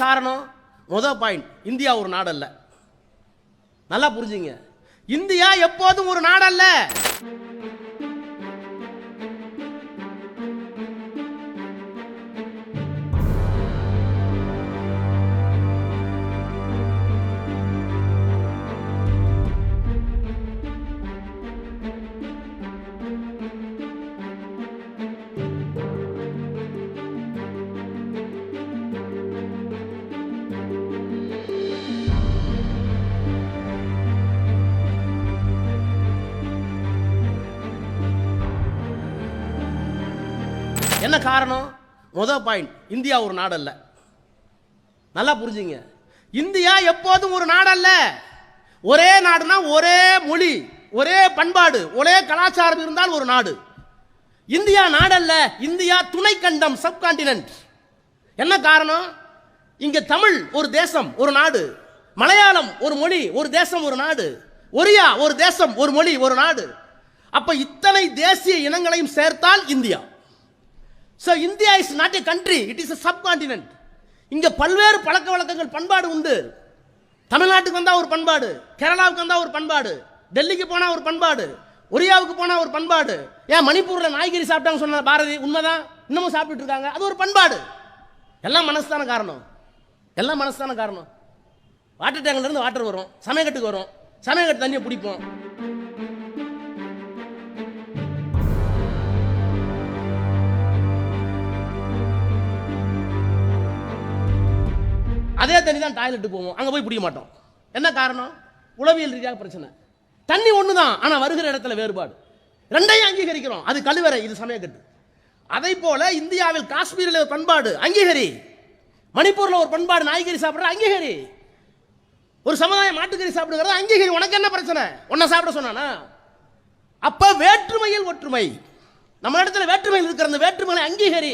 காரணம்? முதல் point, India ஒரு நாடு அல்ல. நல்லா புரிஞ்சுங்க, இந்தியா எப்போதும் ஒரு நாடு அல்ல. என்ன காரணம்? முதல் பாயிண்ட், இந்தியா ஒரு நாடு அல்ல. நல்லா புரிஞ்சுங்க, இந்தியா எப்போதும் ஒரு நாடு அல்ல. ஒரே நாடுனா ஒரே மொழி, ஒரே பண்பாடு, ஒரே கலாச்சாரம் இருந்தால் ஒரு நாடு. இந்தியா நாடல்ல, இந்தியா துணை கண்டம், சப்கான்டினென்ட். என்ன காரணம்? இங்க தமிழ் ஒரு தேசம் ஒரு நாடு, மலையாளம் ஒரு மொழி ஒரு தேசம் ஒரு நாடு, ஒரியா ஒரு தேசம் ஒரு மொழி ஒரு நாடு. அப்ப இத்தனை தேசிய இனங்களையும் சேர்த்தால் India. So India is not a country, it is a subcontinent. இங்க பல்வேறு பழக்க வழக்கங்கள் பண்பாடு உண்டு. தமிழ்நாட்டுக்கு வந்தா ஒரு பண்பாடு, கேரளாவுக்கு வந்தா ஒரு பண்பாடு, டெல்லிக்கு போனா ஒரு பண்பாடு, ஒரியாவுக்கு போனா ஒரு பண்பாடு. ஏன் மணிப்பூர்ல நாய்கறி சாப்பிட்டாங்க சொன்ன பாரதி உண்மைதான், இன்னமும் சாப்பிட்டு இருக்காங்க, அது ஒரு பண்பாடு. எல்லாம் மனசுதான காரணம், எல்லாம் மனசுதான காரணம். வாட்டர் டேங்க்ல இருந்து வாட்டர் வரும், சமயக்கட்டுக்கு வரும், சமயக்கட்டு தண்ணியை பிடிப்போம். அதே தண்ணி தான் டாய்லெட்டுக்கு போவோம், அங்கே போய் பிடிக்க மாட்டோம். என்ன காரணம்? உளவியல் ரீதியாக பிரச்சனை. தண்ணி ஒன்று தான், ஆனால் வருகிற இடத்துல வேறுபாடு. ரெண்டையும் அங்கீகரிக்கிறோம், அது கழிவறை, இது சமயக்கட்டு. அதை போல இந்தியாவில் காஷ்மீரில் ஒரு பண்பாடு அங்கீகரி, மணிப்பூரில் ஒரு பண்பாடு நாய்கறி சாப்பிட்ற அங்கீகரி, ஒரு சமுதாயம் மாட்டுக்கறி சாப்பிடுகிறது அங்கீகரி. உனக்கு என்ன பிரச்சனை? உன்னை சாப்பிட சொன்னானா? அப்ப வேற்றுமையில் ஒற்றுமை. நம்ம இடத்துல வேற்றுமையில் இருக்கிற அந்த வேற்றுமையை அங்கீகரி.